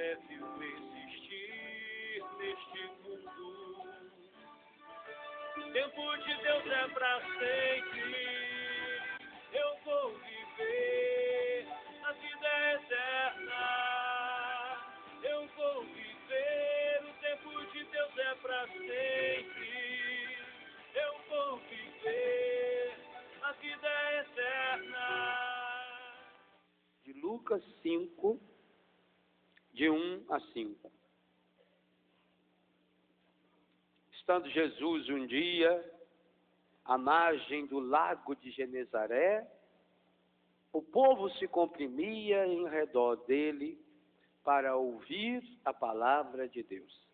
é vil existir neste mundo. Tempo de Deus é pra sempre. Eu vou viver a vida eterna. Eu vou viver, o tempo de Deus é pra sempre. Eu vou viver a vida eterna. De Lucas 5, de 1 a 5. Estando Jesus um dia à margem do lago de Genezaré, o povo se comprimia em redor dele para ouvir a palavra de Deus.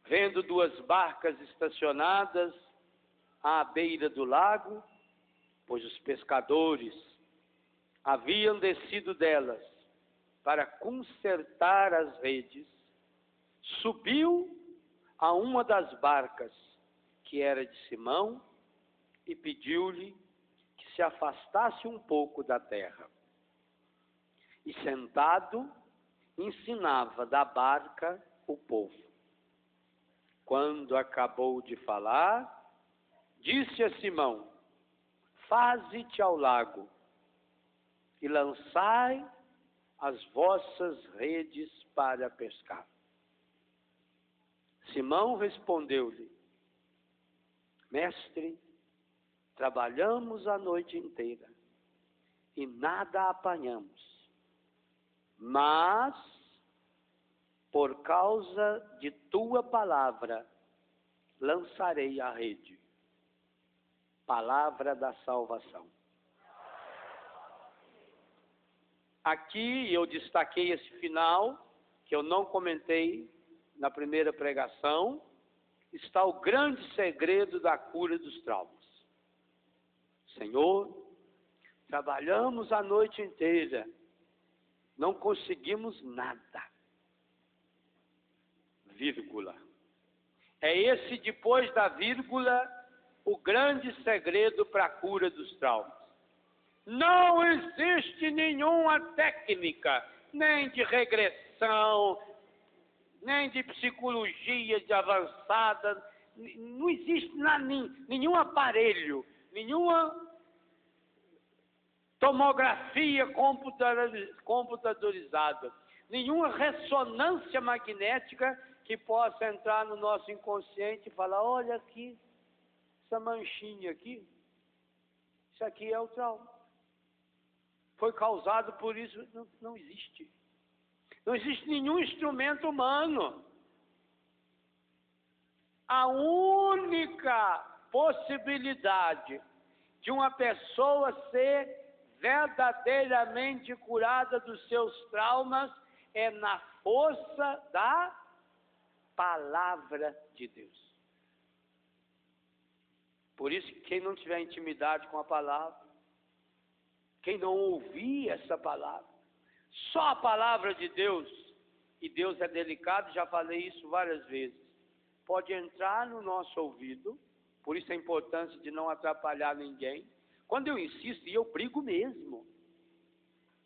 Vendo duas barcas estacionadas à beira do lago, pois os pescadores haviam descido delas para consertar as redes, subiu a uma das barcas, que era de Simão, e pediu-lhe que se afastasse um pouco da terra. E sentado, ensinava da barca o povo. Quando acabou de falar, disse a Simão: faze-te ao lago e lançai as vossas redes para pescar. Simão respondeu-lhe: mestre, trabalhamos a noite inteira e nada apanhamos, mas por causa de tua palavra lançarei a rede. Palavra da salvação. Aqui eu destaquei esse final, que eu não comentei na primeira pregação, está o grande segredo da cura dos traumas. Senhor, trabalhamos a noite inteira, não conseguimos nada. Vírgula. É esse, depois da vírgula, o grande segredo para a cura dos traumas. Não existe nenhuma técnica, nem de regressão, nem de psicologia de avançada, não existe nenhum aparelho, nenhuma tomografia computadorizada, nenhuma ressonância magnética que possa entrar no nosso inconsciente e falar: olha aqui, essa manchinha aqui, isso aqui é o trauma. Foi causado por isso. Não existe. Não existe nenhum instrumento humano. A única possibilidade de uma pessoa ser verdadeiramente curada dos seus traumas é na força da palavra de Deus. Por isso que quem não tiver intimidade com a palavra, quem não ouvir essa palavra, só a palavra de Deus, e Deus é delicado, já falei isso várias vezes, pode entrar no nosso ouvido, por isso a importância de não atrapalhar ninguém. Quando eu insisto, e eu brigo mesmo,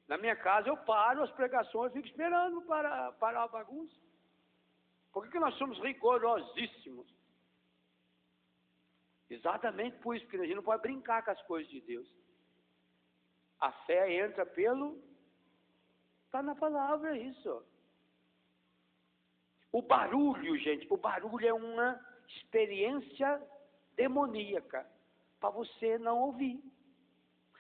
na minha casa eu paro as pregações, fico esperando parar a bagunça. Por que nós somos rigorosíssimos? Exatamente por isso, porque a gente não pode brincar com as coisas de Deus. A fé entra está na palavra isso. O barulho, gente, o barulho é uma experiência demoníaca para você não ouvir.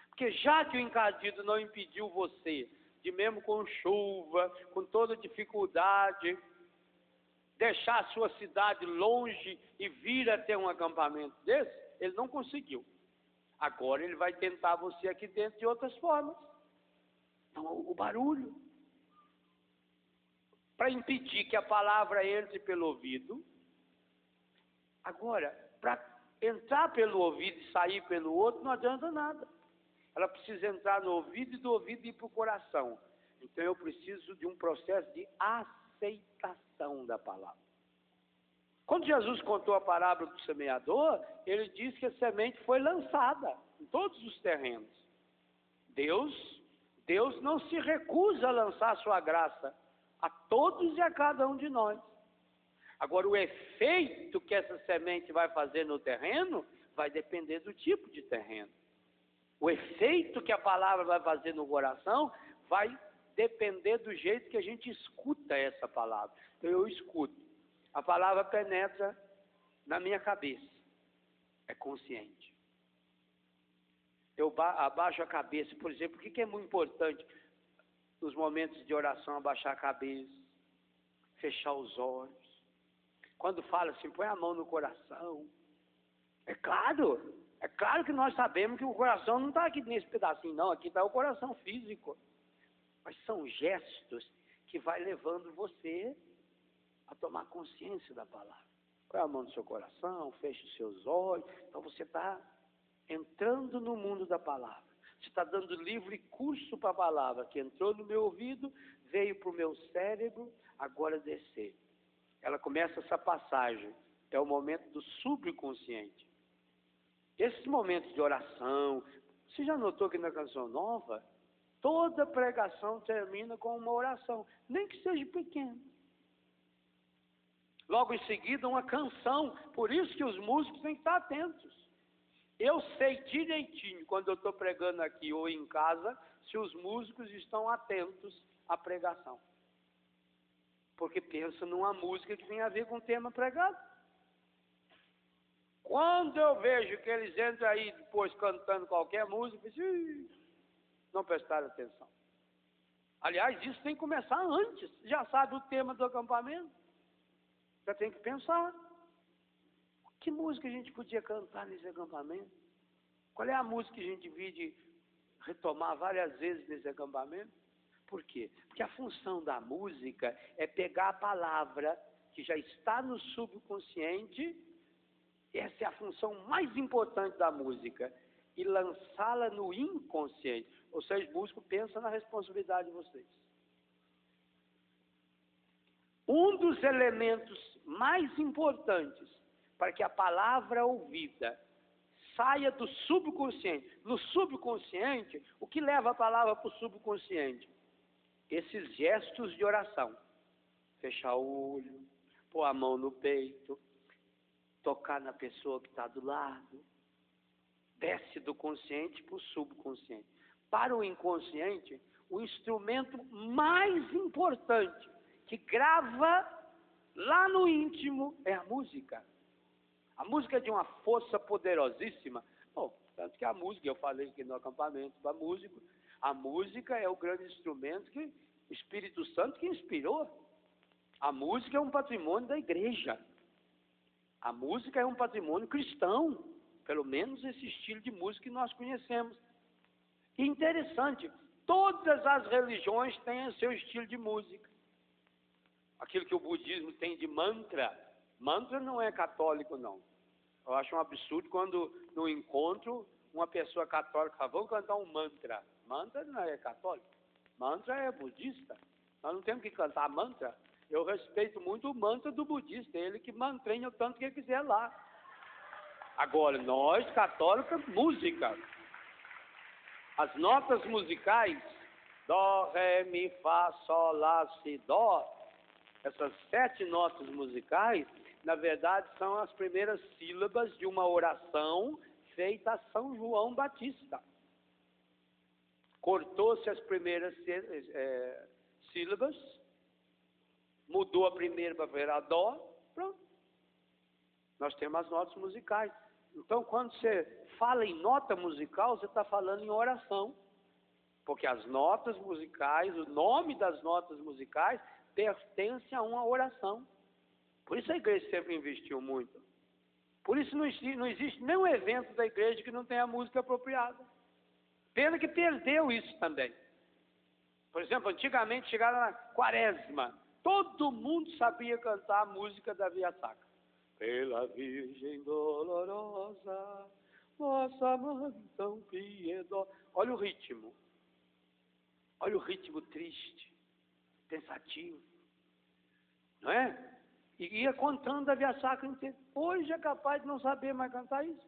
Porque já que o encardido não impediu você, de mesmo com chuva, com toda dificuldade, deixar a sua cidade longe e vir até um acampamento desse, ele não conseguiu. Agora ele vai tentar você aqui dentro de outras formas. Então, o barulho. Para impedir que a palavra entre pelo ouvido. Agora, para entrar pelo ouvido e sair pelo outro, não adianta nada. Ela precisa entrar no ouvido e do ouvido ir para o coração. Então eu preciso de um processo de aceitação da palavra. Quando Jesus contou a parábola do semeador, ele disse que a semente foi lançada em todos os terrenos. Deus não se recusa a lançar a sua graça a todos e a cada um de nós. Agora, o efeito que essa semente vai fazer no terreno vai depender do tipo de terreno. O efeito que a palavra vai fazer no coração vai depender do jeito que a gente escuta essa palavra. Então, eu escuto. A palavra penetra na minha cabeça. É consciente. Eu abaixo a cabeça. Por exemplo, o que é muito importante nos momentos de oração? Abaixar a cabeça, fechar os olhos. Quando fala assim, põe a mão no coração. É claro que nós sabemos que o coração não está aqui nesse pedacinho, não. Aqui está o coração físico. Mas são gestos que vai levando você a tomar consciência da palavra. Põe a mão no seu coração, feche os seus olhos. Então você está entrando no mundo da palavra. Você está dando livre curso para a palavra, que entrou no meu ouvido, veio para o meu cérebro, agora descer. Ela começa essa passagem. É o momento do subconsciente. Esses momentos de oração, você já notou que na Canção Nova, toda pregação termina com uma oração, nem que seja pequena. Logo em seguida, uma canção. Por isso que os músicos têm que estar atentos. Eu sei direitinho, quando eu estou pregando aqui ou em casa, se os músicos estão atentos à pregação. Porque pensa numa música que tem a ver com o tema pregado. Quando eu vejo que eles entram aí depois cantando qualquer música, não prestaram atenção. Aliás, isso tem que começar antes. Já sabe o tema do acampamento? Já tem que pensar. Que música a gente podia cantar nesse acampamento? Qual é a música que a gente devia retomar várias vezes nesse acampamento? Por quê? Porque a função da música é pegar a palavra que já está no subconsciente. Essa é a função mais importante da música. E lançá-la no inconsciente. Ou seja, músico pensa na responsabilidade de vocês. Um dos elementos mais importantes para que a palavra ouvida saia do subconsciente. No subconsciente, o que leva a palavra para o subconsciente? Esses gestos de oração. Fechar o olho, pôr a mão no peito, tocar na pessoa que está do lado. Desce do consciente para o subconsciente. Para o inconsciente, o instrumento mais importante que grava lá no íntimo é a música. A música é de uma força poderosíssima. Bom, tanto que a música, eu falei aqui no acampamento para músico, a música é o grande instrumento que o Espírito Santo que inspirou. A música é um patrimônio da igreja. A música é um patrimônio cristão. Pelo menos esse estilo de música que nós conhecemos. E interessante, todas as religiões têm o seu estilo de música. Aquilo que o budismo tem de mantra. Mantra não é católico, não. Eu acho um absurdo quando, no encontro, uma pessoa católica fala, vamos cantar um mantra. Mantra não é católico. Mantra é budista. Nós não temos que cantar mantra. Eu respeito muito o mantra do budista. Ele que mantém o tanto que ele quiser lá. Agora, nós, católicos, música. As notas musicais, dó, ré, mi, fá, sol, lá, si, dó, essas 7 notas musicais, na verdade, são as primeiras sílabas de uma oração feita a São João Batista. Cortou-se as primeiras sílabas, mudou a primeira para virar dó, pronto. Nós temos as notas musicais. Então, quando você fala em nota musical, você está falando em oração. Porque as notas musicais, o nome das notas musicais, pertence a uma oração. Por isso a igreja sempre investiu muito. Por isso não existe nenhum evento da igreja que não tenha música apropriada. Pena que perdeu isso também. Por exemplo, antigamente chegaram na Quaresma. Todo mundo sabia cantar a música da Via Sacra. Pela Virgem dolorosa, nossa mãe tão piedosa. Olha o ritmo. Olha o ritmo triste, pensativo. Não é? E ia contando a Via Sacra inteira. Hoje é capaz de não saber mais cantar isso.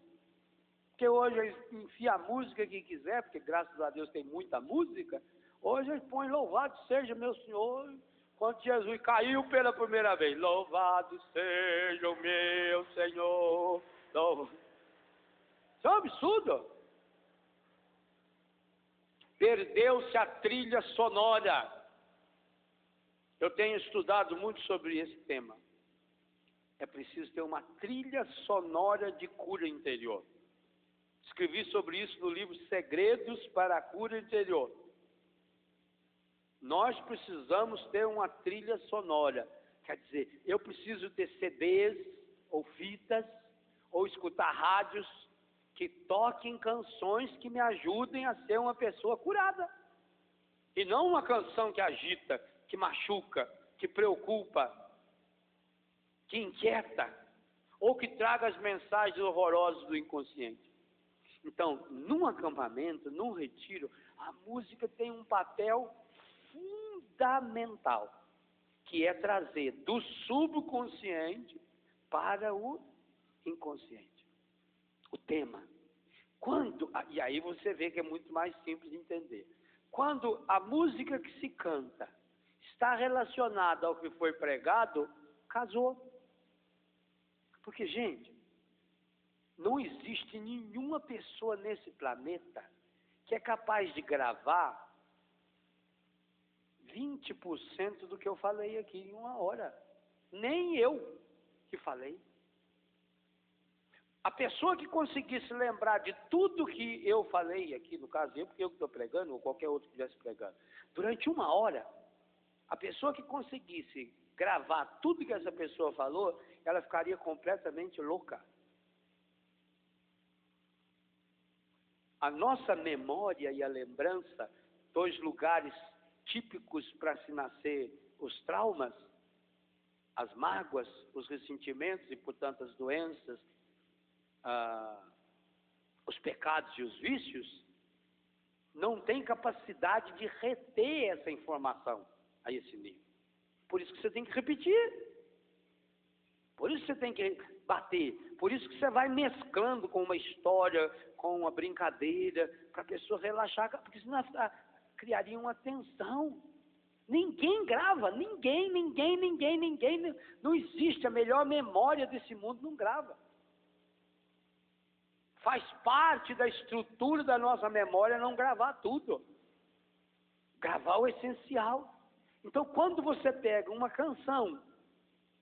Porque hoje eles enfiam a música que quiser, porque graças a Deus tem muita música. Hoje eles põem louvado seja meu Senhor, Quando Jesus caiu pela primeira vez, louvado seja o meu Senhor. Isso é um absurdo. Perdeu-se a trilha sonora. Eu tenho estudado muito sobre esse tema. É preciso ter uma trilha sonora de cura interior. Escrevi sobre isso no livro Segredos para a Cura Interior. Nós precisamos ter uma trilha sonora. Quer dizer, eu preciso ter CDs ou fitas ou escutar rádios que toquem canções que me ajudem a ser uma pessoa curada. E não uma canção que agita, que machuca, que preocupa, que inquieta, ou que traga as mensagens horrorosas do inconsciente. Então, num acampamento, num retiro, a música tem um papel fundamental, que é trazer do subconsciente para o inconsciente. O tema. E aí você vê que é muito mais simples de entender. Quando a música que se canta está relacionada ao que foi pregado, casou. Porque, gente, não existe nenhuma pessoa nesse planeta que é capaz de gravar 20% do que eu falei aqui em uma hora. Nem eu que falei. A pessoa que conseguisse lembrar de tudo que eu falei aqui, no caso eu, porque eu que estou pregando, ou qualquer outro que estivesse pregando, durante uma hora, a pessoa que conseguisse gravar tudo que essa pessoa falou, ela ficaria completamente louca. A nossa memória e a lembrança, dois lugares típicos para se nascer os traumas, as mágoas, os ressentimentos e, portanto, as doenças, os pecados e os vícios, não tem capacidade de reter essa informação a esse nível. Por isso que você tem que repetir. Por isso que você tem que bater. Por isso que você vai mesclando com uma história, com uma brincadeira, para a pessoa relaxar, porque senão criaria uma tensão. Ninguém grava, ninguém. Não existe. A melhor memória desse mundo não grava. Faz parte da estrutura da nossa memória não gravar tudo. Gravar o essencial. Então, quando você pega uma canção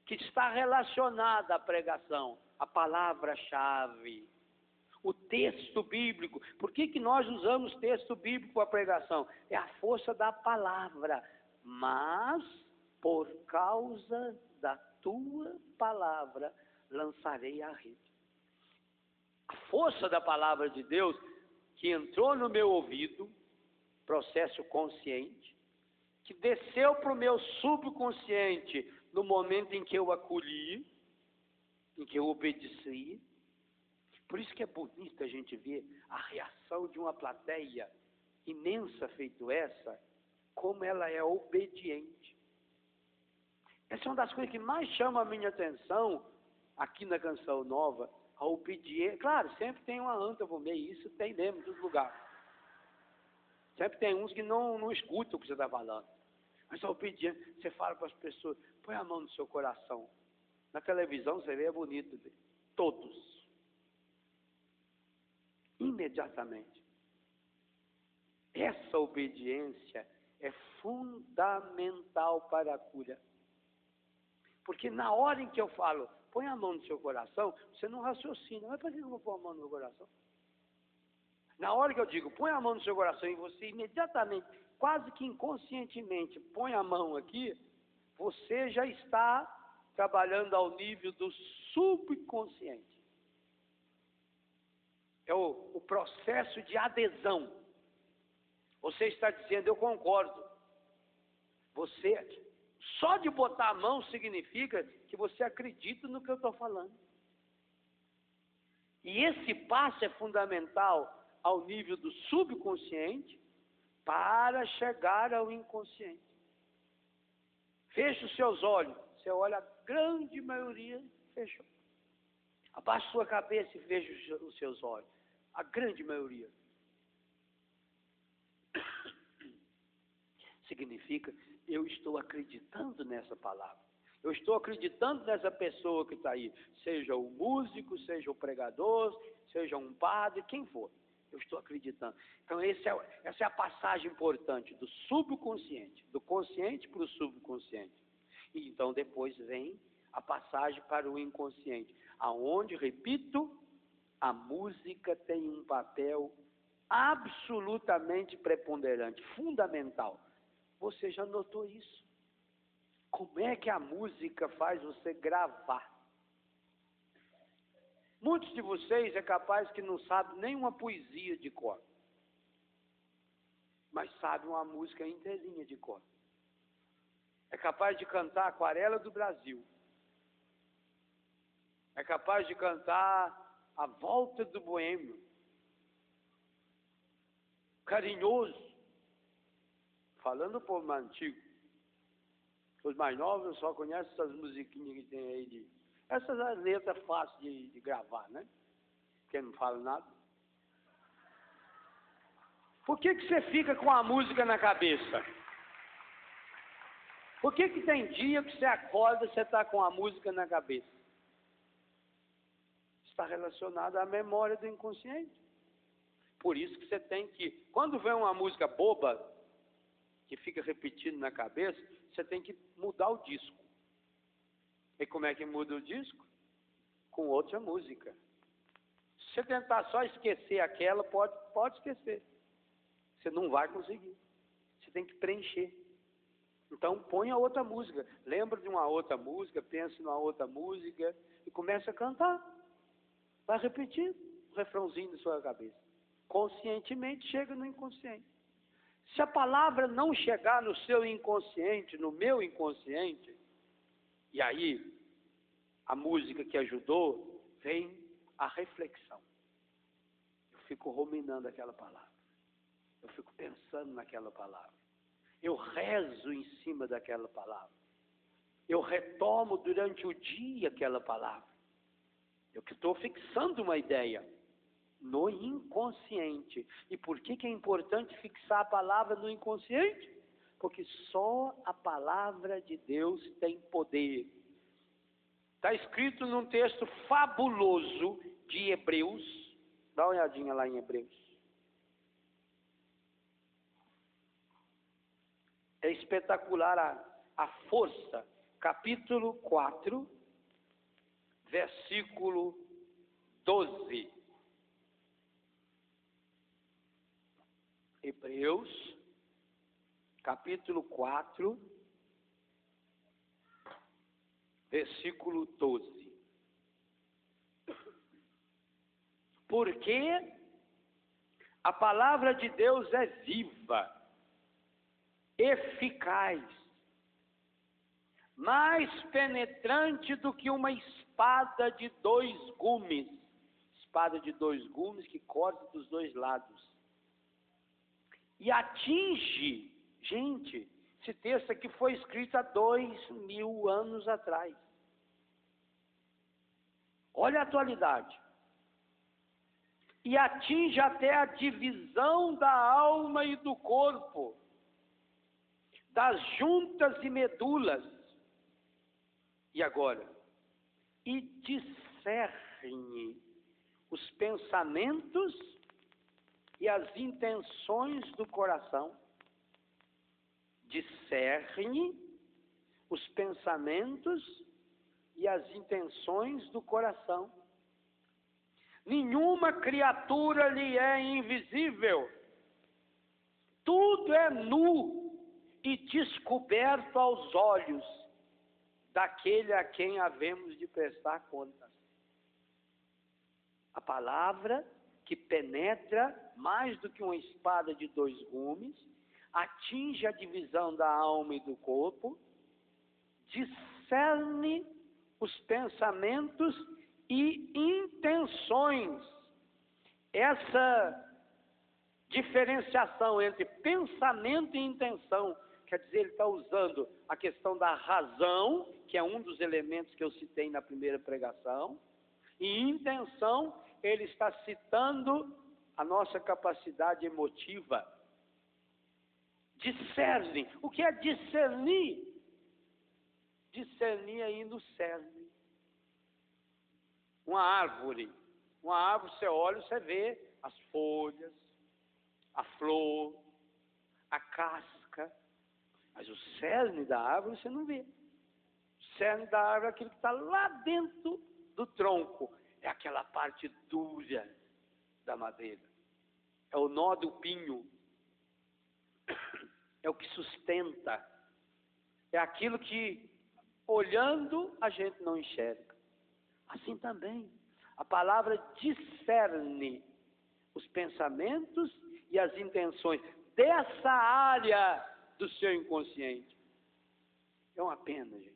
que está relacionada à pregação, a palavra-chave, o texto bíblico. Por que nós usamos texto bíblico para a pregação? É a força da palavra. Mas, por causa da tua palavra, lançarei a rede. A força da palavra de Deus, que entrou no meu ouvido, processo consciente, que desceu para o meu subconsciente no momento em que eu acolhi, em que eu obedeci. Por isso que é bonito a gente ver a reação de uma plateia imensa feito essa, como ela é obediente. Essa é uma das coisas que mais chama a minha atenção aqui na Canção Nova, a obediência. Claro, sempre tem uma anta por meio, isso tem mesmo em todo lugar. Sempre tem uns que não escutam o que você está falando. Mas a obediência, você fala para as pessoas, põe a mão no seu coração. Na televisão você vê, é bonito ver. Todos. Imediatamente. Essa obediência é fundamental para a cura. Porque na hora em que eu falo, põe a mão no seu coração, você não raciocina. Mas por que eu vou pôr a mão no meu coração? Na hora que eu digo, põe a mão no seu coração e você imediatamente, quase que inconscientemente, põe a mão aqui, você já está trabalhando ao nível do subconsciente. É o processo de adesão. Você está dizendo, eu concordo. Você, só de botar a mão significa que você acredita no que eu estou falando. E esse passo é fundamental ao nível do subconsciente para chegar ao inconsciente. Feche os seus olhos. Você olha, a grande maioria fechou. Abaixe sua cabeça e veja os seus olhos. A grande maioria. Significa eu estou acreditando nessa palavra. Eu estou acreditando nessa pessoa que está aí, seja o músico, seja o pregador, seja um padre, quem for. Eu estou acreditando. Então, essa é a passagem importante do subconsciente, do consciente para o subconsciente. E então, depois vem a passagem para o inconsciente, aonde, repito, a música tem um papel absolutamente preponderante, fundamental. Você já notou isso? Como é que a música faz você gravar? Muitos de vocês é capaz que não sabem nem uma poesia de cor, mas sabem uma música inteirinha de cor. É capaz de cantar Aquarela do Brasil. É capaz de cantar A Volta do Boêmio. Carinhoso. Falando o povo mais antigo. Os mais novos só conhecem essas musiquinhas que tem aí. Essas letras fáceis de gravar, né? Porque não fala nada. Por que você fica com a música na cabeça? Por que tem dia que você acorda e você está com a música na cabeça? Está relacionado à memória do inconsciente. Por isso que você tem que, quando vem uma música boba, que fica repetindo na cabeça, você tem que mudar o disco. E como é que muda o disco? Com outra música. Se você tentar só esquecer aquela, pode esquecer. Você não vai conseguir. Você tem que preencher. Então, põe a outra música. Lembra de uma outra música, pense numa outra música e comece a cantar. Vai repetir o refrãozinho na sua cabeça. Conscientemente chega no inconsciente. Se a palavra não chegar no seu inconsciente, no meu inconsciente, e aí a música que ajudou, vem a reflexão. Eu fico ruminando aquela palavra. Eu fico pensando naquela palavra. Eu rezo em cima daquela palavra. Eu retomo durante o dia aquela palavra. Eu que estou fixando uma ideia no inconsciente. E por que é importante fixar a palavra no inconsciente? Porque só a palavra de Deus tem poder. Está escrito num texto fabuloso de Hebreus. Dá uma olhadinha lá em Hebreus. É espetacular a força. Capítulo 4, versículo 12. Hebreus, capítulo 4, versículo 12. Porque a palavra de Deus é viva, eficaz, mais penetrante do que uma espada de 2 gumes. Espada de 2 gumes que corta dos 2 lados. E atinge, gente, esse texto aqui foi escrito há 2000 anos atrás. Olha a atualidade. E atinge até a divisão da alma e do corpo, das juntas e medulas. E agora? E discerne os pensamentos e as intenções do coração. Discerne os pensamentos e as intenções do coração. Nenhuma criatura lhe é invisível. Tudo é nu e descoberto aos olhos daquele a quem havemos de prestar contas. A palavra que penetra mais do que uma espada de 2 gumes, atinge a divisão da alma e do corpo, discerne os pensamentos e intenções. Essa diferenciação entre pensamento e intenção, quer dizer, ele está usando a questão da razão, que é um dos elementos que eu citei na primeira pregação, e intenção, ele está citando a nossa capacidade emotiva. Discerne. O que é discernir? Discernir aí no cerne. Uma árvore. Uma árvore, você olha, você vê as folhas, a flor, a casca. Mas o cerne da árvore você não vê. O cerne da árvore é aquilo que está lá dentro do tronco. É aquela parte dura da madeira. É o nó do pinho. É o que sustenta. É aquilo que, olhando, a gente não enxerga. Assim também, a palavra discerne os pensamentos e as intenções dessa área do seu inconsciente. É uma pena, gente.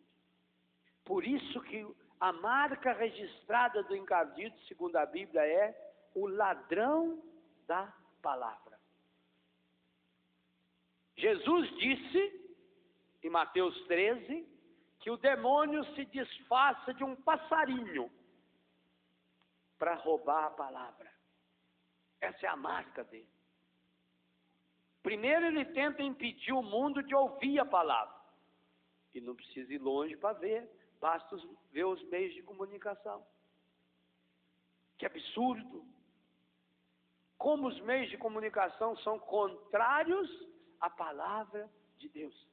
Por isso que a marca registrada do encardido, segundo a Bíblia, é o ladrão da palavra. Jesus disse, em Mateus 13, que o demônio se disfarça de um passarinho para roubar a palavra. Essa é a marca dele. Primeiro ele tenta impedir o mundo de ouvir a palavra. E não precisa ir longe para ver, basta ver os meios de comunicação. Que absurdo! Como os meios de comunicação são contrários à palavra de Deus.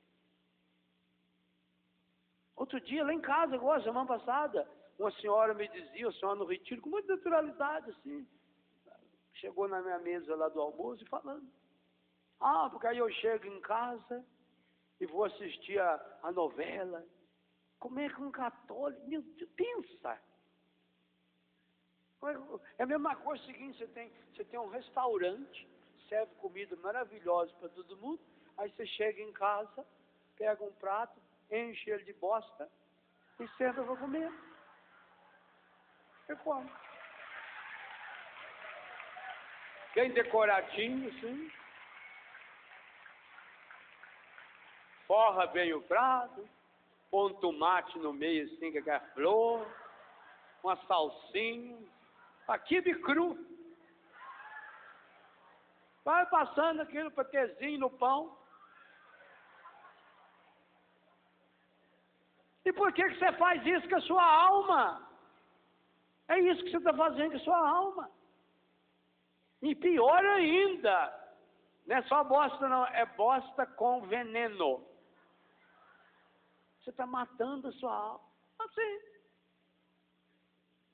Outro dia, lá em casa, agora, semana passada, uma senhora me dizia, a senhora no retiro, com muita naturalidade, assim, chegou na minha mesa lá do almoço e falando, porque aí eu chego em casa e vou assistir a novela. Como é que um católico, meu Deus, pensa. É a mesma coisa, o seguinte, você tem um restaurante, serve comida maravilhosa para todo mundo, aí você chega em casa, pega um prato, enche ele de bosta e senta para comer. Você come. Bem decoradinho, assim. Forra bem o prato, põe um tomate no meio, assim, que é flor, uma salsinha, quibe cru. Vai passando aquilo patezinho no pão. E por que você faz isso com a sua alma? É isso que você está fazendo com a sua alma. E pior ainda, não é só bosta não, é bosta com veneno. Você está matando a sua alma. Assim.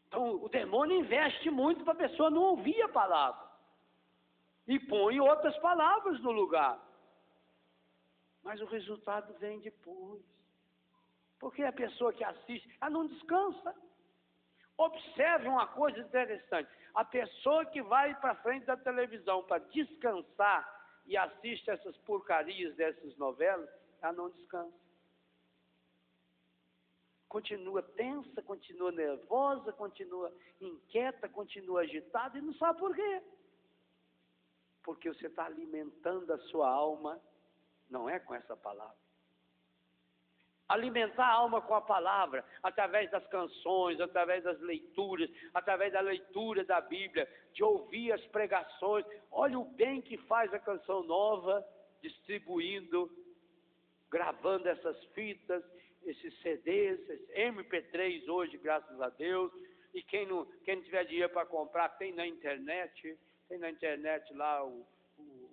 Então o demônio investe muito para a pessoa não ouvir a palavra. E põe outras palavras no lugar. Mas o resultado vem depois. Porque a pessoa que assiste, ela não descansa. Observe uma coisa interessante. A pessoa que vai para frente da televisão para descansar e assiste essas porcarias dessas novelas, ela não descansa. Continua tensa, continua nervosa, continua inquieta, continua agitada e não sabe por quê. Porque você está alimentando a sua alma, não é com essa palavra. Alimentar a alma com a palavra, através das canções, através das leituras, através da leitura da Bíblia, de ouvir as pregações. Olha o bem que faz a Canção Nova, distribuindo, gravando essas fitas, esses CDs, esses MP3 hoje, graças a Deus. E quem não tiver dinheiro para comprar, tem na internet lá o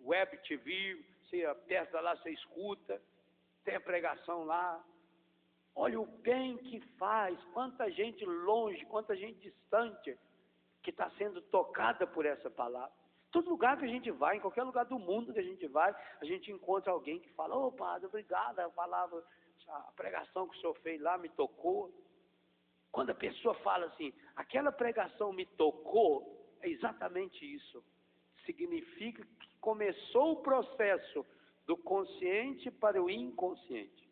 Web TV, você aperta lá, você escuta, tem a pregação lá. Olha o bem que faz, quanta gente longe, quanta gente distante que está sendo tocada por essa palavra. Todo lugar que a gente vai, em qualquer lugar do mundo que a gente vai, a gente encontra alguém que fala, padre, obrigado, a palavra, a pregação que o senhor fez lá me tocou. Quando a pessoa fala assim, aquela pregação me tocou, é exatamente isso. Significa que começou o processo do consciente para o inconsciente.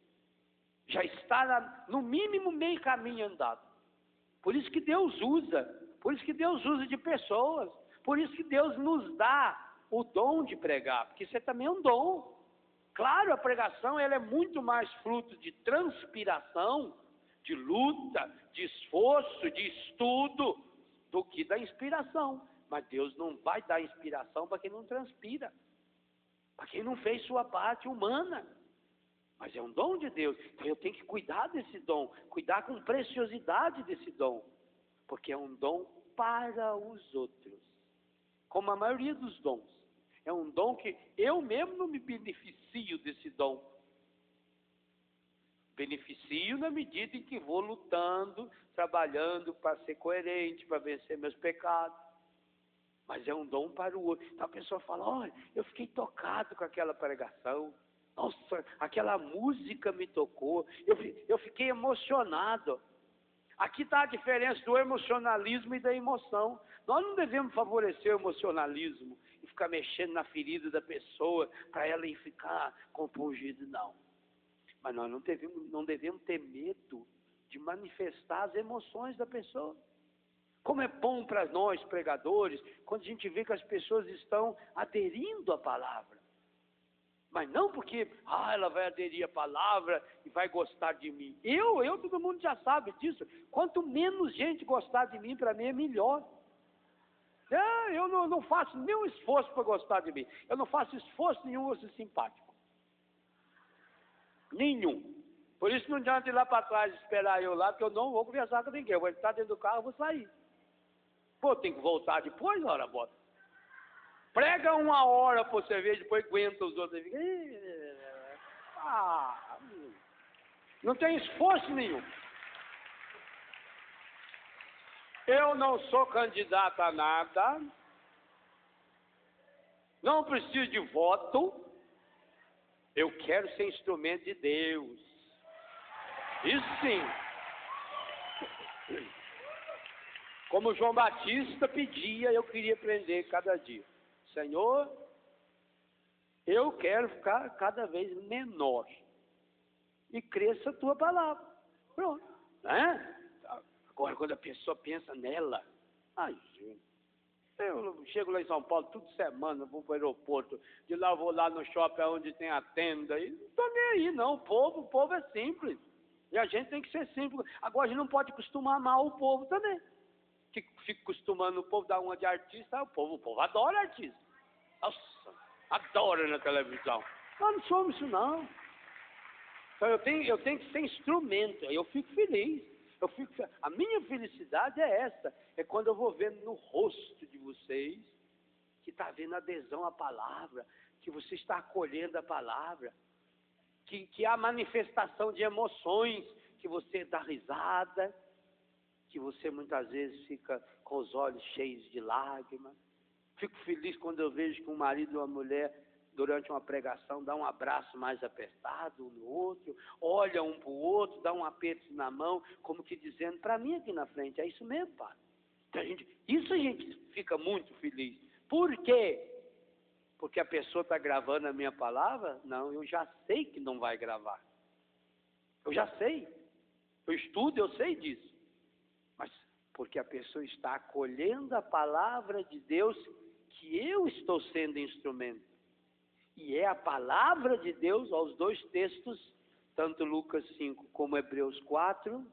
Já está, no mínimo, meio caminho andado. Por isso que Deus usa de pessoas, por isso que Deus nos dá o dom de pregar, porque isso é também um dom. Claro, a pregação ela é muito mais fruto de transpiração, de luta, de esforço, de estudo, do que da inspiração. Mas Deus não vai dar inspiração para quem não transpira. para quem não fez sua parte humana. Mas é um dom de Deus. Então eu tenho que cuidar desse dom, cuidar com preciosidade desse dom, porque é um dom para os outros. Como a maioria dos dons. É um dom que eu mesmo não me beneficio desse dom. Beneficio na medida em que vou lutando, trabalhando para ser coerente, para vencer meus pecados. Mas é um dom para o outro. Então a pessoa fala, olha, eu fiquei tocado com aquela pregação. Nossa, aquela música me tocou. Eu fiquei emocionado. Aqui está a diferença do emocionalismo e da emoção. Nós não devemos favorecer o emocionalismo e ficar mexendo na ferida da pessoa para ela ficar compungida, não. Mas nós não devemos ter medo de manifestar as emoções da pessoa. Como é bom para nós, pregadores, quando a gente vê que as pessoas estão aderindo à palavra. Mas não porque, ela vai aderir à palavra e vai gostar de mim. Todo mundo já sabe disso. Quanto menos gente gostar de mim, para mim é melhor. Eu não faço nenhum esforço para gostar de mim. Eu não faço esforço nenhum para ser simpático. Nenhum. Por isso não adianta ir lá para trás esperar eu lá, porque eu não vou conversar com ninguém. Eu vou entrar dentro do carro e vou sair. Pô, tem que voltar depois, ora, bota. Prega 1 hora para você ver, depois aguenta os outros. Não tem esforço nenhum. Eu não sou candidato a nada. Não preciso de voto. Eu quero ser instrumento de Deus. Isso sim. Como João Batista pedia, eu queria aprender cada dia. Senhor, eu quero ficar cada vez menor. E cresça a tua palavra. Pronto. Né? Agora, quando a pessoa pensa nela, gente, eu chego lá em São Paulo toda semana, vou para o aeroporto, de lá eu vou lá no shopping onde tem a tenda, e não estou nem aí não, o povo é simples. E a gente tem que ser simples. Agora a gente não pode costumar mal o povo também. Fico costumando o povo dar uma de artista, o povo adora artista. Nossa, adora na televisão. Nós não somos isso não. Então eu tenho que ser instrumento, aí eu fico feliz. A minha felicidade é essa, é quando eu vou vendo no rosto de vocês, que está havendo adesão à palavra, que você está acolhendo a palavra, que há manifestação de emoções, que você dá risada, que você muitas vezes fica com os olhos cheios de lágrimas. Fico feliz quando eu vejo que um marido e uma mulher, durante uma pregação, dá um abraço mais apertado um no outro, olha um para o outro, dá um aperto na mão, como que dizendo, para mim aqui na frente, é isso mesmo, pai. Então, a gente fica muito feliz. Por quê? Porque a pessoa está gravando a minha palavra? Não, eu já sei que não vai gravar. Eu já sei. Eu estudo, eu sei disso. Mas porque a pessoa está acolhendo a palavra de Deus, que eu estou sendo instrumento. E é a palavra de Deus, aos 2 textos, tanto Lucas 5 como Hebreus 4,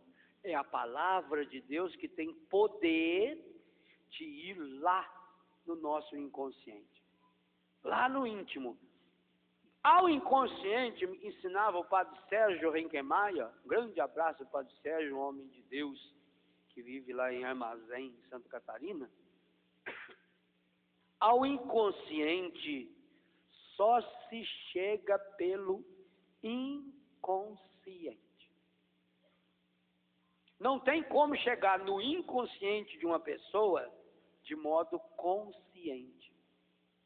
é a palavra de Deus que tem poder de ir lá no nosso inconsciente. Lá no íntimo. Ao inconsciente, me ensinava o padre Sérgio Renquemaia, um grande abraço, padre Sérgio, um homem de Deus, que vive lá em Armazém, em Santa Catarina. Ao inconsciente só se chega pelo inconsciente. Não tem como chegar no inconsciente de uma pessoa de modo consciente.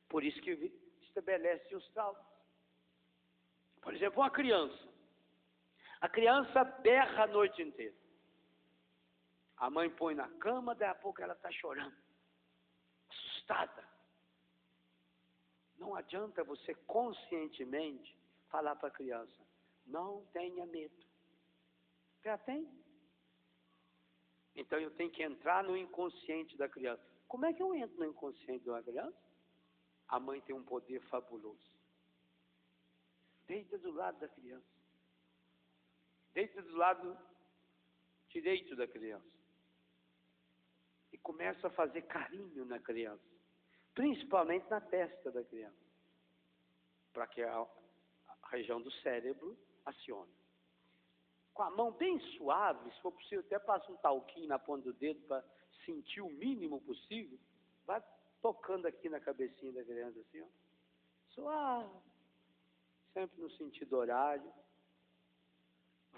Por isso que estabelece os traumas. Por exemplo, uma criança. A criança berra a noite inteira. A mãe põe na cama, daí a pouco ela está chorando, assustada. Não adianta você conscientemente falar para a criança, não tenha medo. Já tem. Então eu tenho que entrar no inconsciente da criança. Como é que eu entro no inconsciente de uma criança? A mãe tem um poder fabuloso. Deita do lado da criança. Deita do lado direito da criança. E começa a fazer carinho na criança. Principalmente na testa da criança. para que a região do cérebro acione. Com a mão bem suave, se for possível, até passa um talquinho na ponta do dedo para sentir o mínimo possível. Vai tocando aqui na cabecinha da criança assim, ó. Suave. Sempre no sentido horário.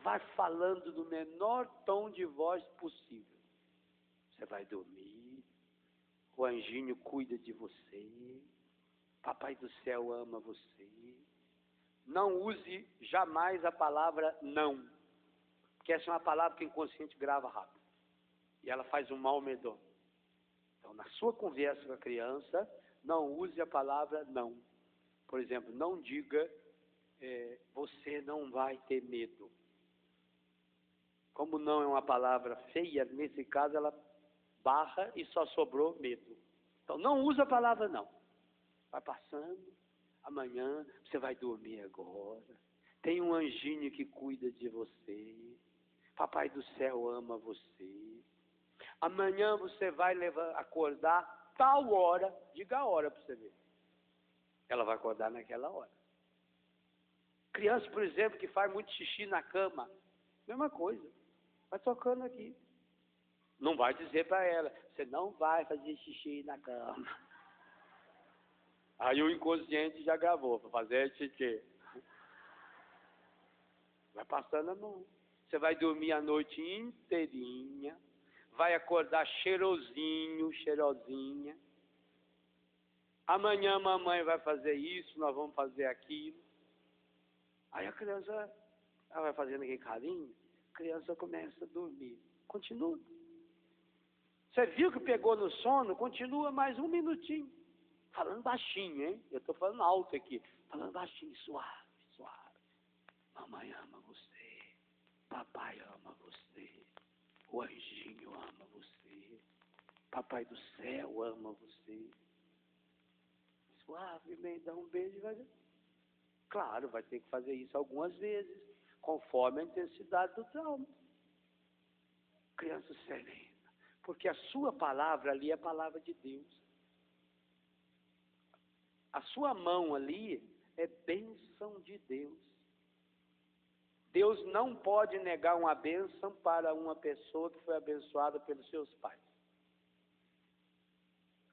Vai falando no menor tom de voz possível. Você vai dormir. O anjinho cuida de você. Papai do céu ama você. Não use jamais a palavra não. Porque essa é uma palavra que o inconsciente grava rápido. E ela faz um mal medonho. Então, na sua conversa com a criança, não use a palavra não. Por exemplo, não diga, você não vai ter medo. Como não é uma palavra feia, nesse caso ela barra e só sobrou medo. Então, não use a palavra não. Vai passando, amanhã você vai dormir agora. Tem um anjinho que cuida de você. Papai do céu ama você. Amanhã você vai acordar tal hora. Diga a hora para você ver. Ela vai acordar naquela hora. Criança, por exemplo, que faz muito xixi na cama. Mesma coisa. Vai tocando aqui. Não vai dizer para ela, você não vai fazer xixi na cama. Aí o inconsciente já gravou para fazer xixi. Vai passando a mão. Você vai dormir a noite inteirinha. Vai acordar cheirosinho, cheirosinha. Amanhã a mamãe vai fazer isso, nós vamos fazer aquilo. Aí a criança, ela vai fazendo aquele carinho, a criança começa a dormir. Continua. Você viu que pegou no sono? Continua mais um minutinho. Falando baixinho, hein? Eu estou falando alto aqui. Falando baixinho, suave, suave. Mamãe ama você. Papai ama você. O anjinho ama você. Papai do céu ama você. Suavemente, dá um beijo e vai ver. Claro, vai ter que fazer isso algumas vezes, conforme a intensidade do trauma. Criança serena. Porque a sua palavra ali é a palavra de Deus. A sua mão ali é bênção de Deus. Deus não pode negar uma bênção para uma pessoa que foi abençoada pelos seus pais.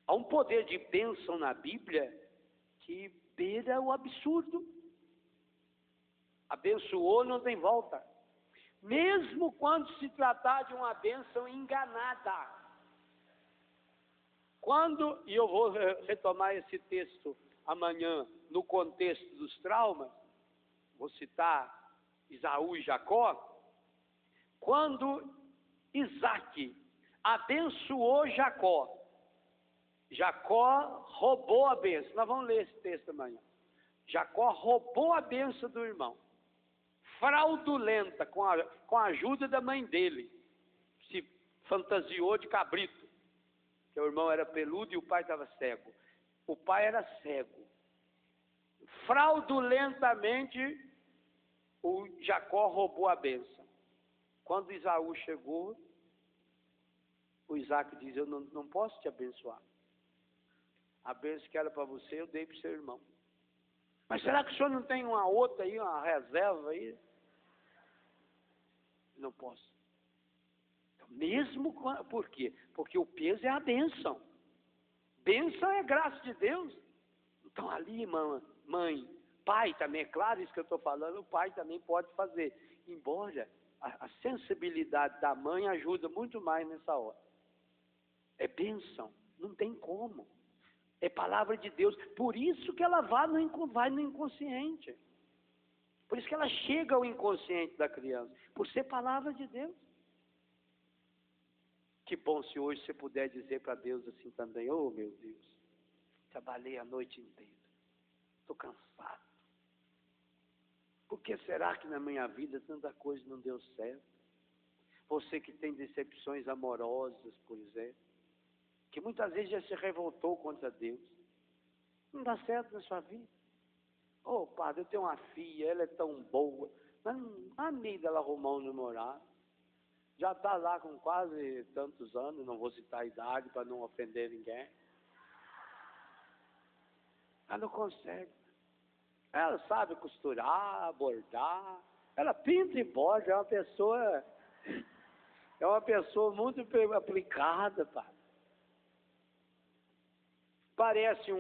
Há um poder de bênção na Bíblia que beira o absurdo. Abençoou, não tem volta. Mesmo quando se tratar de uma bênção enganada. Quando, e eu vou retomar esse texto amanhã no contexto dos traumas, vou citar Esaú e Jacó, quando Isaac abençoou Jacó, Jacó roubou a bênção. Nós vamos ler esse texto amanhã. Jacó roubou a bênção do irmão. Fraudulenta, com a ajuda da mãe dele. Se fantasiou de cabrito. Que o irmão era peludo e o pai estava cego. O pai era cego. Fraudulentamente, o Jacó roubou a bênção. Quando Esaú chegou, o Isaac diz, eu não posso te abençoar. A bênção que era para você, eu dei para o seu irmão. Mas será que o senhor não tem uma outra aí, uma reserva aí? Não posso. Então, mesmo, por quê? Porque o peso é a bênção. Bênção é graça de Deus. Então ali, mãe, pai também, é claro isso que eu estou falando, o pai também pode fazer. Embora a sensibilidade da mãe ajuda muito mais nessa hora. É bênção, não tem como. É palavra de Deus. Por isso que ela vai no inconsciente. Por isso que ela chega ao inconsciente da criança. Por ser palavra de Deus. Que bom se hoje você puder dizer para Deus assim também. Oh, meu Deus. Trabalhei a noite inteira. Estou cansado. Por que será que na minha vida tanta coisa não deu certo? Você que tem decepções amorosas, por exemplo. Que muitas vezes já se revoltou contra Deus. Não dá certo na sua vida. Oh, padre, eu tenho uma filha, ela é tão boa. Mas a amiga ela arrumou um namorado. Já está lá com quase tantos anos, não vou citar a idade para não ofender ninguém. Ela não consegue. Ela sabe costurar, bordar, ela pinta e borda, é uma pessoa muito aplicada, pai. Parece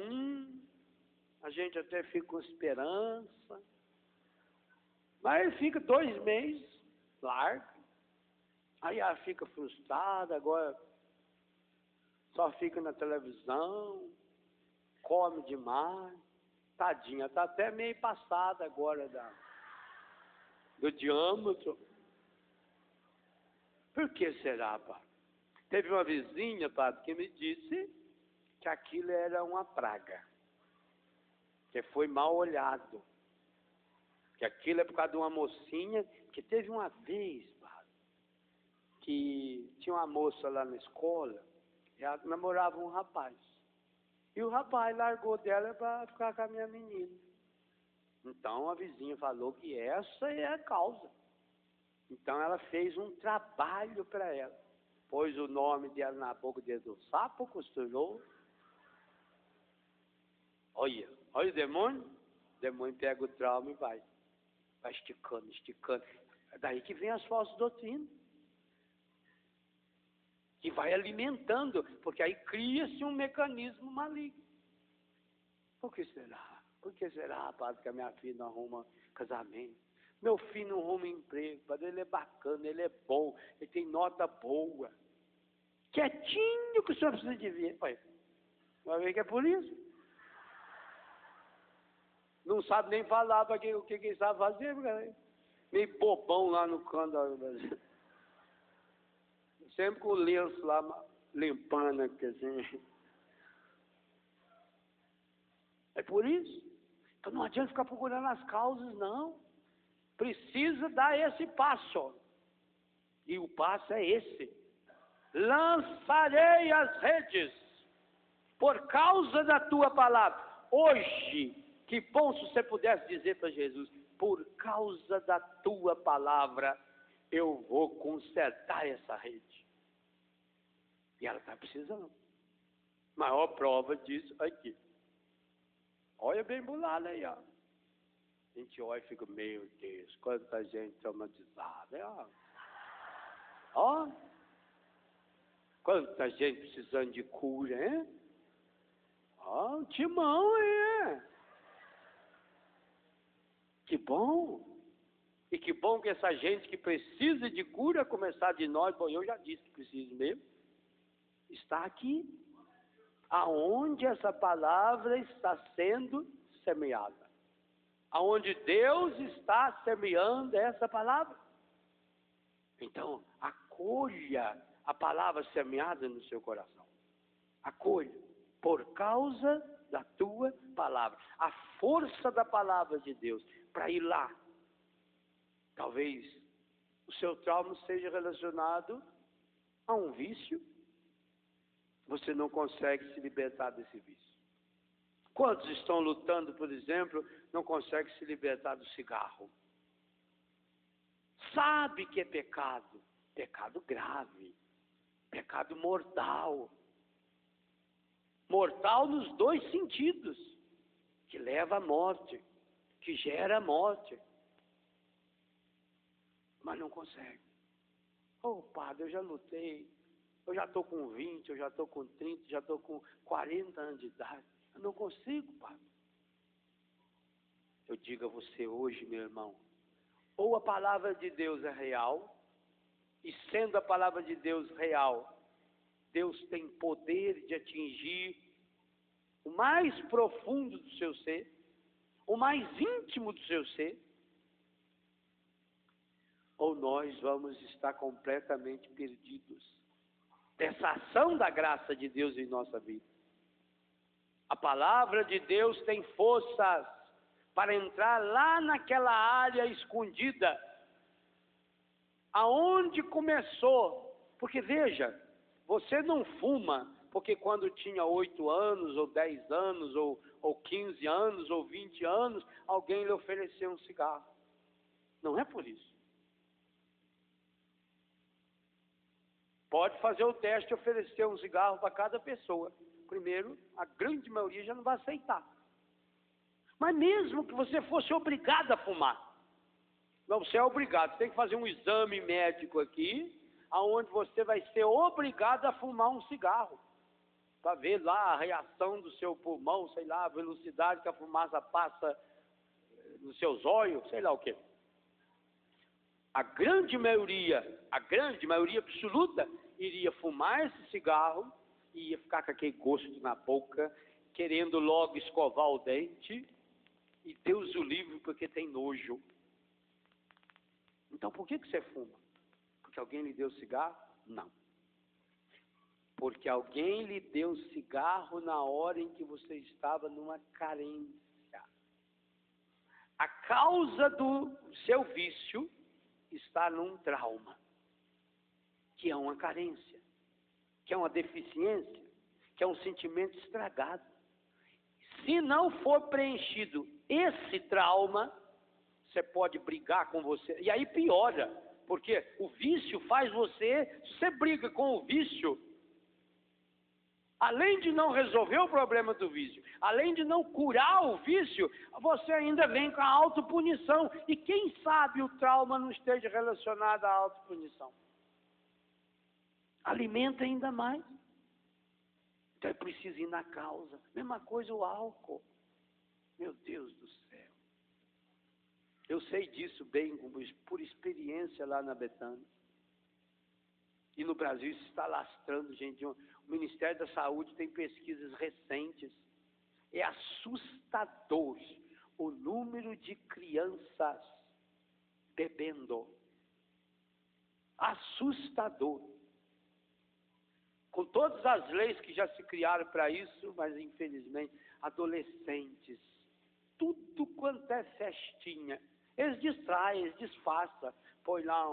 a gente até fica com esperança, mas fica 2 meses, larga. Aí ela fica frustrada, agora só fica na televisão, come demais. Tadinha, está até meio passada agora do diâmetro. Por que será, pai? Teve uma vizinha, padre, que me disse que aquilo era uma praga, que foi mal olhado, que aquilo é por causa de uma mocinha, que teve uma vez, padre, que tinha uma moça lá na escola, e ela namorava um rapaz, e o rapaz largou dela para ficar com a minha menina. Então a vizinha falou que essa é a causa. Então ela fez um trabalho para ela, pôs o nome dela na boca do sapo, costurou. Olha o demônio pega o trauma e vai esticando. É daí que vem as falsas doutrinas, que vai alimentando, porque aí cria-se um mecanismo maligno. Por que será, padre, que a minha filha não arruma casamento? Meu filho não arruma emprego, padre, ele é bacana, ele é bom, ele tem nota boa. Quietinho que o senhor precisa de ver. Olha, vai ver que é por isso. Não sabe nem falar para o que ele sabe fazer, cara. Meio bobão lá no canto. Sempre com o lenço lá, limpando aqui assim. É por isso. Então não adianta ficar procurando as causas, não. Precisa dar esse passo. E o passo é esse. Lançarei as redes por causa da tua palavra. Hoje, que bom se você pudesse dizer para Jesus, por causa da tua palavra, eu vou consertar essa rede. E ela está precisando. Maior prova disso aqui. Olha bem bolada aí, ó. A gente olha e fica, meu Deus, quanta gente traumatizada. Ó. Quanta gente precisando de cura, hein? Ó, um timão, hein? Que bom. E que bom que essa gente que precisa de cura, começar de nós, bom, eu já disse que preciso mesmo, está aqui. Aonde essa palavra está sendo semeada. Aonde Deus está semeando essa palavra. Então, acolha a palavra semeada no seu coração. Acolha, por causa da tua palavra. A força da palavra de Deus para ir lá. Talvez o seu trauma seja relacionado a um vício. Você não consegue se libertar desse vício. Quantos estão lutando, por exemplo, não conseguem se libertar do cigarro? Sabe que é pecado, pecado grave, pecado mortal. Mortal nos 2 sentidos, que leva à morte, que gera a morte. Mas não consegue. Oh, padre, eu já lutei, eu já estou com 20, eu já estou com 30, já estou com 40 anos de idade. Eu não consigo, padre. Eu digo a você hoje, meu irmão, ou a palavra de Deus é real, e sendo a palavra de Deus real, Deus tem poder de atingir o mais profundo do seu ser, o mais íntimo do seu ser, ou nós vamos estar completamente perdidos dessa ação da graça de Deus em nossa vida. A palavra de Deus tem forças para entrar lá naquela área escondida, aonde começou. Porque veja, você não fuma porque quando tinha 8 anos, ou 10 anos, ou 15 anos, ou 20 anos, alguém lhe ofereceu um cigarro. Não é por isso. Pode fazer o teste e oferecer um cigarro para cada pessoa. Primeiro, a grande maioria já não vai aceitar. Mas mesmo que você fosse obrigado a fumar, não, você é obrigado, você tem que fazer um exame médico aqui, aonde você vai ser obrigado a fumar um cigarro, para ver lá a reação do seu pulmão, sei lá, a velocidade que a fumaça passa nos seus olhos, sei lá o quê. A grande maioria absoluta, iria fumar esse cigarro e ia ficar com aquele gosto na boca, querendo logo escovar o dente, e Deus o livre porque tem nojo. Então por que você fuma? Porque alguém lhe deu cigarro? Não. Porque alguém lhe deu cigarro na hora em que você estava numa carência. A causa do seu vício está num trauma, que é uma carência, que é uma deficiência, que é um sentimento estragado. Se não for preenchido esse trauma, você pode brigar com você, e aí piora, porque o vício faz você, se você briga com o vício, além de não resolver o problema do vício, além de não curar o vício, você ainda vem com a autopunição. E quem sabe o trauma não esteja relacionado à autopunição? Alimenta ainda mais. Então é preciso ir na causa. Mesma coisa o álcool. Meu Deus do céu. Eu sei disso bem, por experiência lá na Betânia. E no Brasil isso está lastrando, gente. O Ministério da Saúde tem pesquisas recentes. É assustador o número de crianças bebendo. Assustador. Com todas as leis que já se criaram para isso, mas infelizmente, adolescentes, tudo quanto é festinha, eles distraem, eles disfarçam, põe lá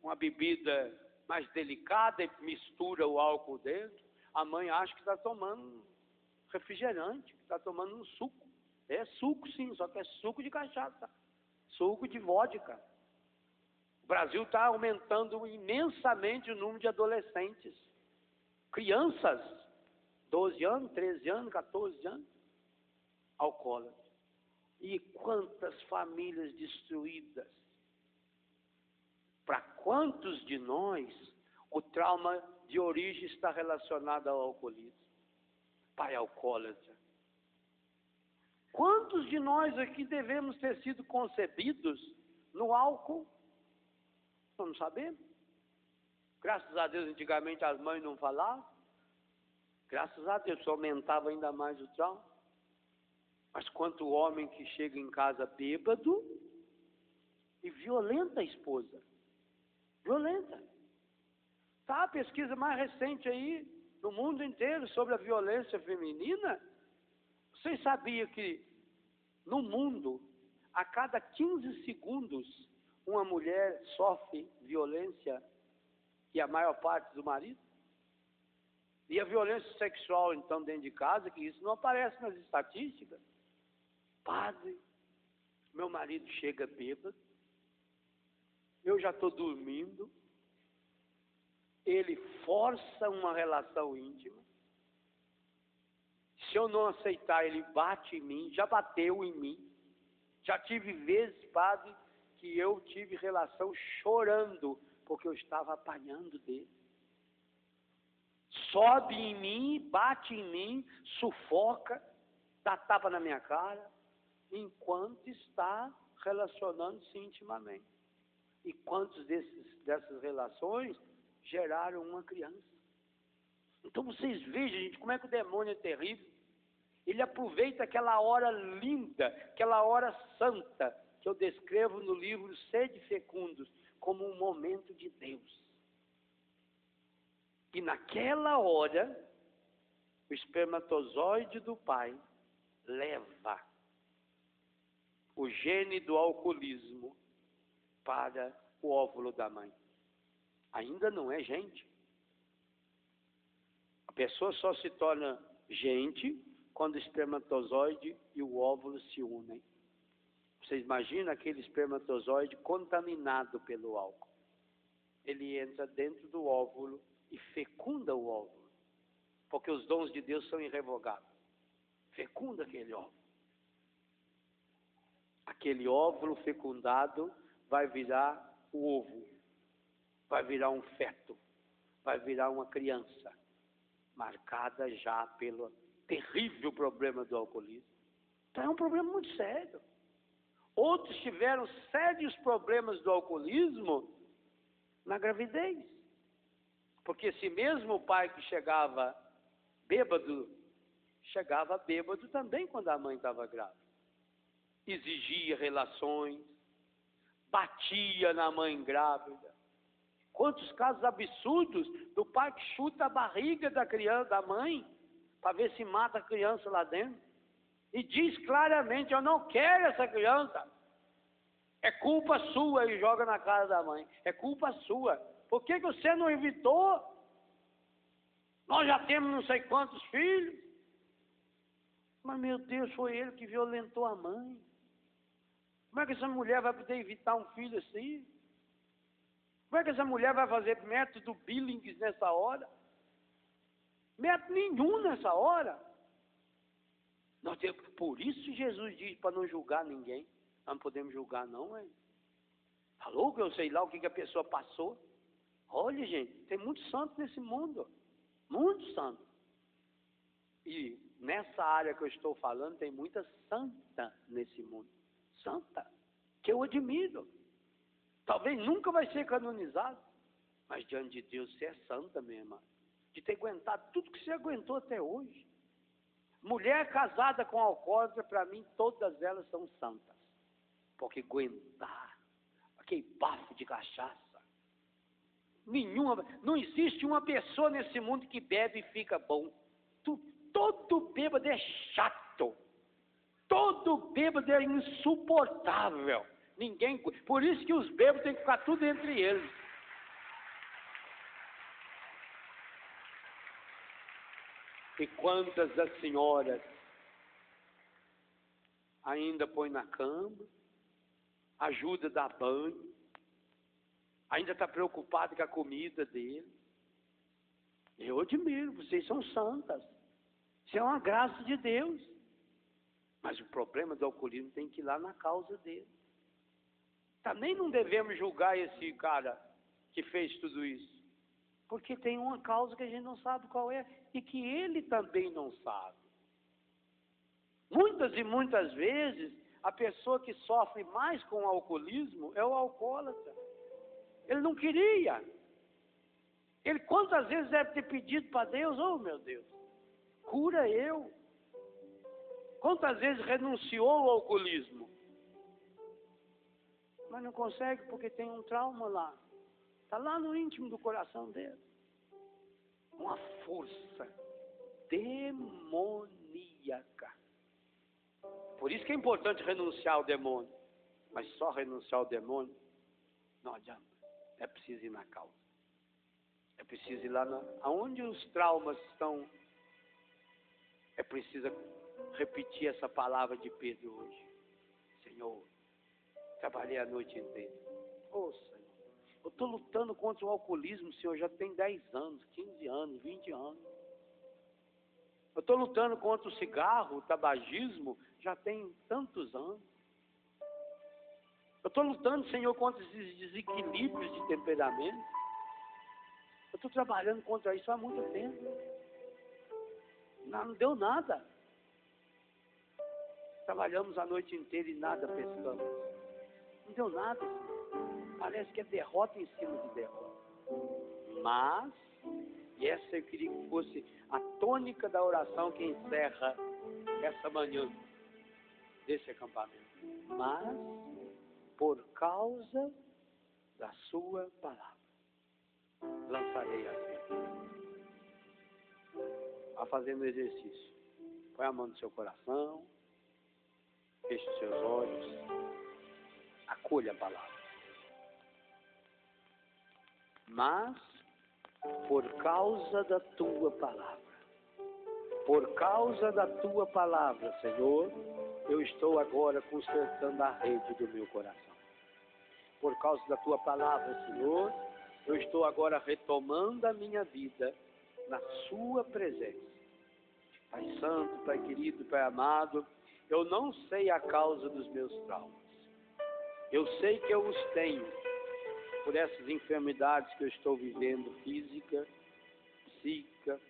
uma bebida mais delicada e mistura o álcool dentro. A mãe acha que está tomando refrigerante, que está tomando um suco. É suco sim, só que é suco de cachaça, suco de vodka. O Brasil está aumentando imensamente o número de adolescentes, crianças, 12 anos, 13 anos, 14 anos, alcoólatras. E quantas famílias destruídas. Para quantos de nós o trauma de origem está relacionado ao alcoolismo? Pai alcoólatra. Quantos de nós aqui devemos ter sido concebidos no álcool? Nós não sabemos. Graças a Deus, antigamente as mães não falavam. Graças a Deus, só aumentava ainda mais o trauma. Mas quanto homem que chega em casa bêbado e violenta a esposa. Violenta. Tá, a pesquisa mais recente aí, no mundo inteiro, sobre a violência feminina. Vocês sabiam que no mundo, a cada 15 segundos, uma mulher sofre violência, e a maior parte do marido? E a violência sexual, então, dentro de casa, que isso não aparece nas estatísticas. Padre, meu marido chega bêbado, eu já estou dormindo, ele força uma relação íntima, se eu não aceitar, ele bate em mim, já bateu em mim, já tive vezes, padre, que eu tive relação chorando, porque eu estava apanhando dele. Sobe em mim, bate em mim, sufoca, dá tapa na minha cara, enquanto está relacionando-se intimamente. E quantos dessas relações geraram uma criança? Então vocês vejam, gente, como é que o demônio é terrível. Ele aproveita aquela hora linda, aquela hora santa, que eu descrevo no livro Sede Fecundos, como um momento de Deus. E naquela hora, o espermatozoide do pai leva o gene do alcoolismo para o óvulo da mãe. Ainda não é gente. A pessoa só se torna gente quando o espermatozoide e o óvulo se unem. Vocês imaginam aquele espermatozoide contaminado pelo álcool? Ele entra dentro do óvulo e fecunda o óvulo, porque os dons de Deus são irrevogáveis. Fecunda aquele óvulo. aquele óvulo fecundado vai virar o ovo, vai virar um feto, vai virar uma criança, marcada já pelo terrível problema do alcoolismo. Então é um problema muito sério. Outros tiveram sérios problemas do alcoolismo na gravidez. Porque se mesmo o pai que chegava bêbado também quando a mãe estava grávida. Exigia relações, batia na mãe grávida. Quantos casos absurdos do pai que chuta a barriga da criança, da mãe, para ver se mata a criança lá dentro. E diz claramente, eu não quero essa criança. É culpa sua, e joga na cara da mãe. É culpa sua. Por que você não evitou? Nós já temos não sei quantos filhos. Mas, meu Deus, foi ele que violentou a mãe. Como é que essa mulher vai poder evitar um filho assim? Como é que essa mulher vai fazer método Billings nessa hora? Método nenhum nessa hora. Por isso Jesus diz para não julgar ninguém. Nós não podemos julgar não, hein? Falou que eu sei lá o que a pessoa passou. Olha, gente, tem muito santo nesse mundo. Muito santo. E nessa área que eu estou falando, tem muita santa nesse mundo. Santa. Que eu admiro. Talvez nunca vai ser canonizado. Mas diante de Deus, você é santa, minha irmã. De ter aguentado tudo que você aguentou até hoje. Mulher casada com alcoólatra, para mim, todas elas são santas. Porque aguentar aquele bafo de cachaça. Não existe uma pessoa nesse mundo que bebe e fica bom. Todo bêbado é chato. Todo bêbado é insuportável. Por isso que os bêbados têm que ficar tudo entre eles. E quantas das senhoras ainda põe na cama, ajuda a dar banho, ainda está preocupado com a comida dele. Eu admiro, vocês são santas. Isso é uma graça de Deus. Mas o problema do alcoolismo tem que ir lá na causa dele. Também não devemos julgar esse cara que fez tudo isso. Porque tem uma causa que a gente não sabe qual é e que ele também não sabe. Muitas e muitas vezes, a pessoa que sofre mais com o alcoolismo é o alcoólatra. Ele não queria. Ele quantas vezes deve ter pedido para Deus, oh meu Deus, cura eu. Quantas vezes renunciou ao alcoolismo? Mas não consegue porque tem um trauma lá. Está lá no íntimo do coração dele. Uma força demoníaca. Por isso que é importante renunciar ao demônio. Mas só renunciar ao demônio não adianta. É preciso ir na causa. É preciso ir lá aonde os traumas estão. É preciso repetir essa palavra de Pedro hoje. Senhor, trabalhei a noite inteira. Ô Senhor, eu estou lutando contra o alcoolismo, Senhor, já tem 10 anos, 15 anos, 20 anos. Eu estou lutando contra o cigarro, o tabagismo, já tem tantos anos. Eu estou lutando, Senhor, contra esses desequilíbrios de temperamento. Eu estou trabalhando contra isso há muito tempo. Não deu nada. Trabalhamos a noite inteira e nada pescamos. Não deu nada. Parece que é derrota em cima de derrota. Mas, e essa eu queria que fosse a tônica da oração que encerra essa manhã desse acampamento. Mas, por causa da sua palavra, lançarei as redes. Vá fazendo exercício. Põe a mão no seu coração. Feche os seus olhos. Acolha a palavra. Mas, por causa da tua palavra, por causa da tua palavra, Senhor, eu estou agora consertando a rede do meu coração. Por causa da tua palavra, Senhor, eu estou agora retomando a minha vida na sua presença. Pai Santo, Pai querido, Pai amado, Eu não sei a causa dos meus traumas. Eu sei que eu os tenho por essas enfermidades que eu estou vivendo, física, psíquica,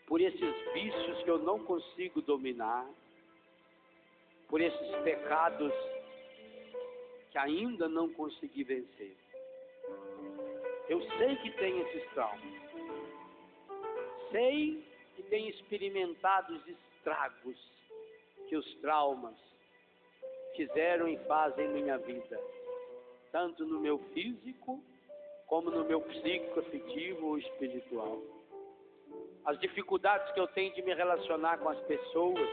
por esses vícios que eu não consigo dominar, por esses pecados que ainda não consegui vencer. Eu sei que tem esses traumas. Sei que tenho experimentado os estragos que os traumas fizeram e fazem em minha vida, tanto no meu físico, como no meu psíquico, afetivo ou espiritual. As dificuldades que eu tenho de me relacionar com as pessoas,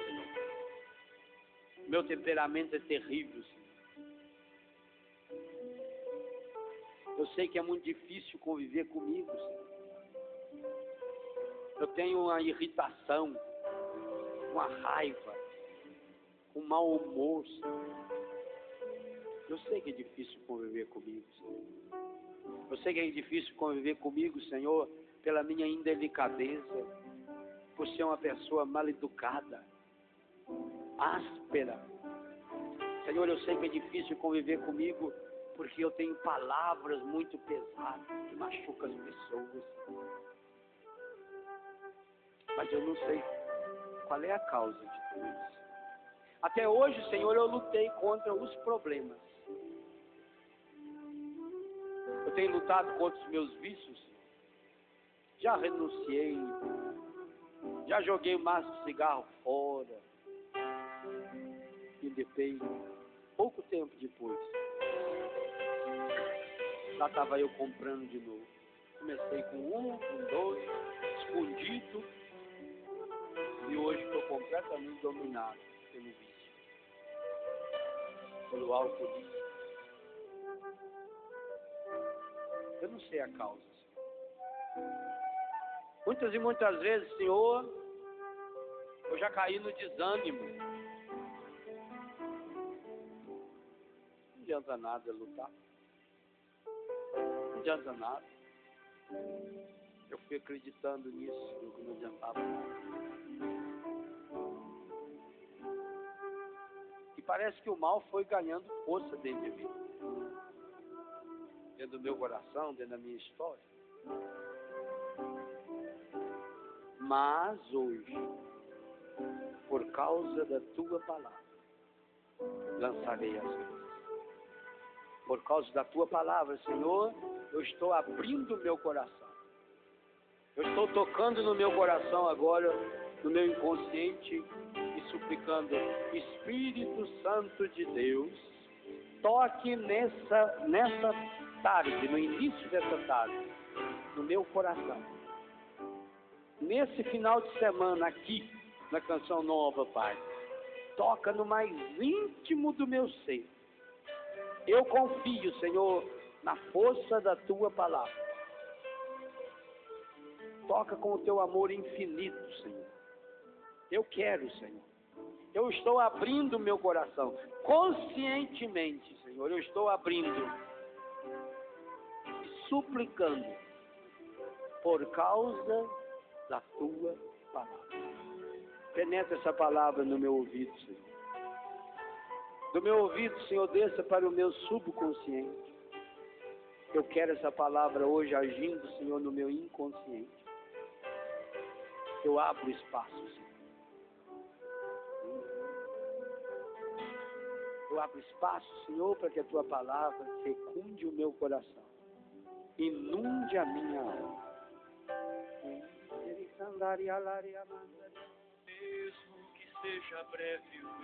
meu temperamento é terrível, Senhor. Eu sei que é muito difícil conviver comigo, Senhor. Eu tenho uma irritação, uma raiva, um mau humor, Senhor. Eu sei que é difícil conviver comigo, Senhor. Eu sei que é difícil conviver comigo, Senhor, pela minha indelicadeza, por ser uma pessoa mal educada, áspera. Senhor, eu sei que é difícil conviver comigo porque eu tenho palavras muito pesadas que machucam as pessoas. Mas eu não sei qual é a causa de tudo isso. Até hoje, Senhor, eu lutei contra os problemas. Eu tenho lutado contra os meus vícios. Já renunciei. Já joguei o maço de cigarro fora. E depois, pouco tempo depois, lá estava eu comprando de novo. Comecei com 1, com 2, escondido. E hoje estou completamente dominado pelo vício, pelo alcoolismo. Eu não sei a causa. Muitas e muitas vezes, Senhor, eu já caí no desânimo. Não adianta nada lutar. Não adianta nada. Eu fui acreditando nisso, que não adiantava nada. E parece que o mal foi ganhando força dentro de mim. Dentro do meu coração, dentro da minha história. Mas hoje, por causa da tua palavra, lançarei as luzes. Por causa da tua palavra, Senhor, eu estou abrindo o meu coração. Eu estou tocando no meu coração agora, no meu inconsciente, e suplicando, Espírito Santo de Deus, toque nessa tarde, no início dessa tarde, no meu coração. Nesse final de semana aqui, na Canção Nova, Pai, toca no mais íntimo do meu ser. Eu confio, Senhor, na força da tua palavra. Toca com o teu amor infinito, Senhor. Eu quero, Senhor. Eu estou abrindo meu coração. Conscientemente, Senhor, eu estou abrindo. Suplicando. Por causa da tua palavra. Penetra essa palavra no meu ouvido, Senhor. Do meu ouvido, Senhor, desça para o meu subconsciente. Eu quero essa palavra hoje agindo, Senhor, no meu inconsciente. Eu abro espaço, Senhor. Eu abro espaço, Senhor, para que a tua palavra fecunde o meu coração. Inunde a minha alma. Mesmo que seja breve o